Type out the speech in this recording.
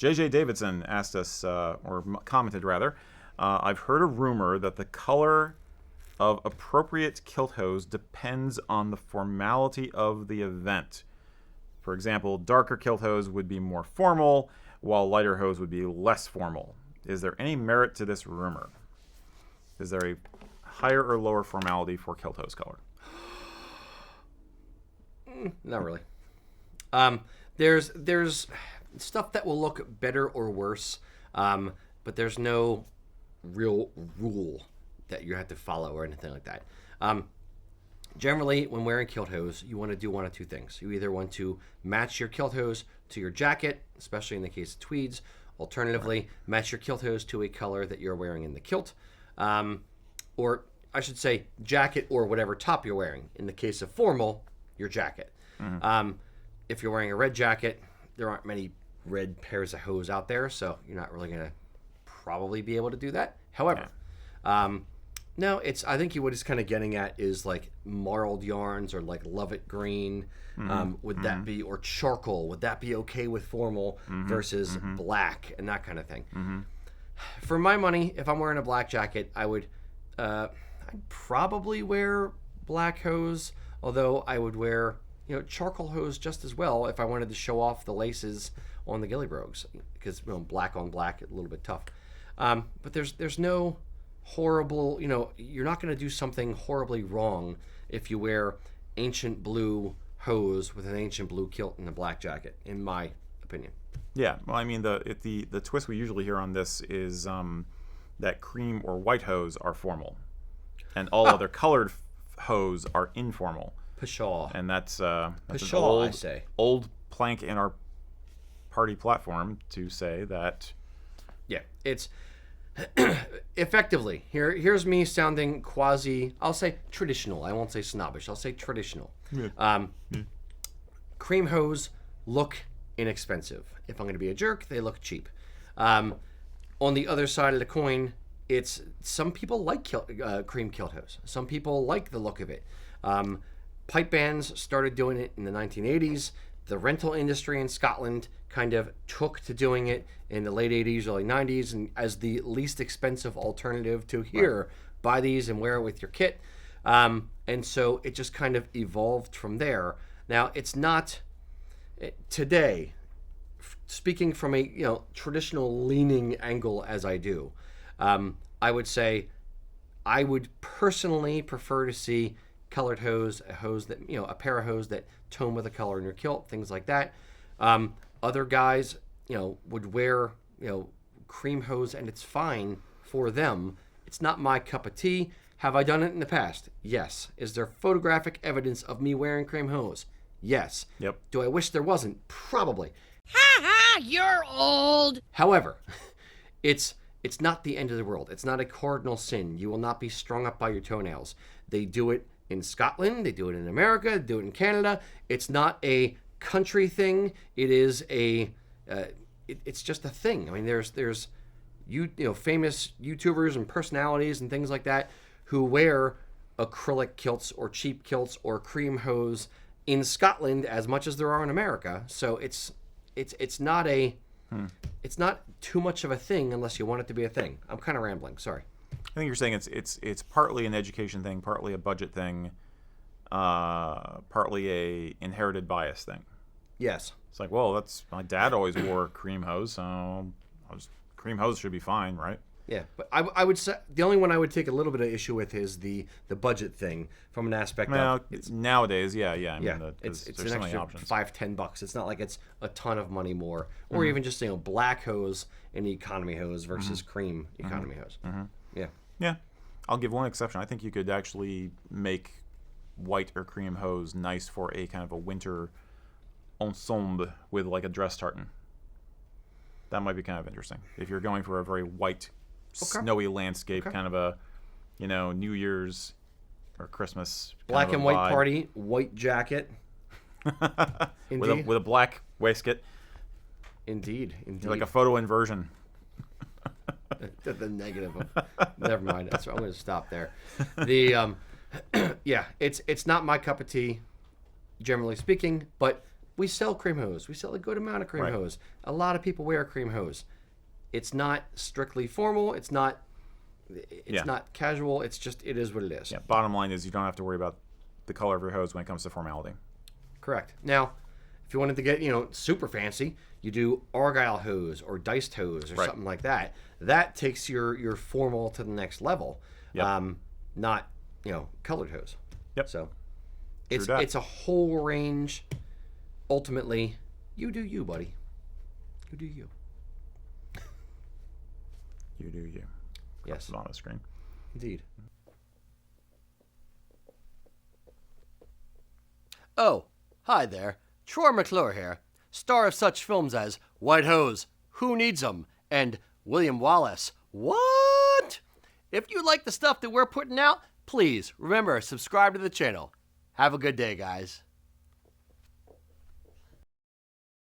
JJ Davidson asked us, or commented rather, I've heard a rumor that the color of appropriate kilt hose depends on the formality of the event. For example, darker kilt hose would be more formal, while lighter hose would be less formal. Is there any merit to this rumor? Is there a higher or lower formality for kilt hose color? Not really. There's stuff that will look better or worse, but there's no real rule that you have to follow or anything like that. Generally, when wearing kilt hose, you want to do one of two things. You either want to match your kilt hose to your jacket, especially in the case of tweeds. Alternatively, match your kilt hose to a color that you're wearing in the kilt. Or I should say jacket or whatever top you're wearing. In the case of formal, your jacket. If you're wearing a red jacket, there aren't many red pairs of hose out there, so you're not really going to probably be able to do that. However, no, I think what he's kind of getting at is like marled yarns or like Lovat green. Would that be, or charcoal, would that be okay with formal versus black and that kind of thing? For my money, if I'm wearing a black jacket, I'd probably wear black hose, although I would wear charcoal hose just as well if I wanted to show off the laces on the ghillie brogues, because black on black is a little bit tough. But there's no horrible, you're not going to do something horribly wrong if you wear ancient blue hose with an ancient blue kilt and a black jacket, in my opinion. Yeah, well, I mean, the twist we usually hear on this is that cream or white hose are formal, and all other colored hose are informal. Pshaw. And that's Pshaw, an old plank in our party platform to say that. Yeah, it's effectively here's me sounding quasi, I'll say traditional. I won't say snobbish. I'll say traditional. Cream hose look inexpensive. If I'm going to be a jerk, they look cheap. On the other side of the coin, it's some people like cream kilt hose. Some people like the look of it. Pipe bands started doing it in the 1980s. The rental industry in Scotland kind of took to doing it in the late 80s, early 90s, and as the least expensive alternative to here, buy these and wear it with your kit. And so it just kind of evolved from there. Now, it's not today, speaking from a traditional leaning angle as I do, I would say I would personally prefer to see colored hose, a hose that, a pair of hose that tone with a color in your kilt, things like that. Other guys, would wear, cream hose, and it's fine for them. It's not my cup of tea. Have I done it in the past? Yes. Is there photographic evidence of me wearing cream hose? Yes. Yep. Do I wish there wasn't? Probably. Ha ha, you're old. However, it's not the end of the world. It's not a cardinal sin. You will not be strung up by your toenails. They do it in Scotland, they do it in America, they do it in Canada. It's not a country thing. It is it's just a thing. I mean, there's famous YouTubers and personalities and things like that who wear acrylic kilts or cheap kilts or cream hose in Scotland as much as there are in America. So it's not it's not too much of a thing unless you want it to be a thing. I'm kind of rambling. Sorry. I think you're saying it's partly an education thing, partly a budget thing, partly a inherited bias thing. Yes. It's like, well, that's my dad always wore cream hose, so cream hose should be fine, right? Yeah, but I would say the only one I would take a little bit of issue with is the budget thing from an aspect of nowadays, yeah. I mean, it's there's an so many extra options. $5-10. It's not like it's a ton of money more, or even just black hose and economy hose versus cream economy hose. Yeah, I'll give one exception. I think you could actually make white or cream hose nice for a kind of a winter ensemble with like a dress tartan. That might be kind of interesting if you're going for a very white, snowy landscape, kind of a, New Year's or Christmas black and white vibe. Party, white jacket, with a black waistcoat. Indeed. Like a photo inversion. The negative of, never mind. I'm going to stop there. The yeah, it's not my cup of tea, generally speaking. But We sell cream hose. We sell a good amount of cream hose. A lot of people wear cream hose. It's not strictly formal. It's not not casual. It's just, it is what it is. Yeah. Bottom line is you don't have to worry about the color of your hose when it comes to formality. Correct. Now, if you wanted to get, super fancy, you do argyle hose or diced hose or something like that. That takes your formal to the next level. Yep. Not, colored hose. Yep. So it's a whole range. Ultimately, you do you, buddy. You do you. You do you. Yes. It's on the screen. Indeed. Oh, hi there. Troy McClure here, star of such films as White Hose, Who Needs 'Em, and William Wallace. What? If you like the stuff that we're putting out, please remember, subscribe to the channel. Have a good day, guys.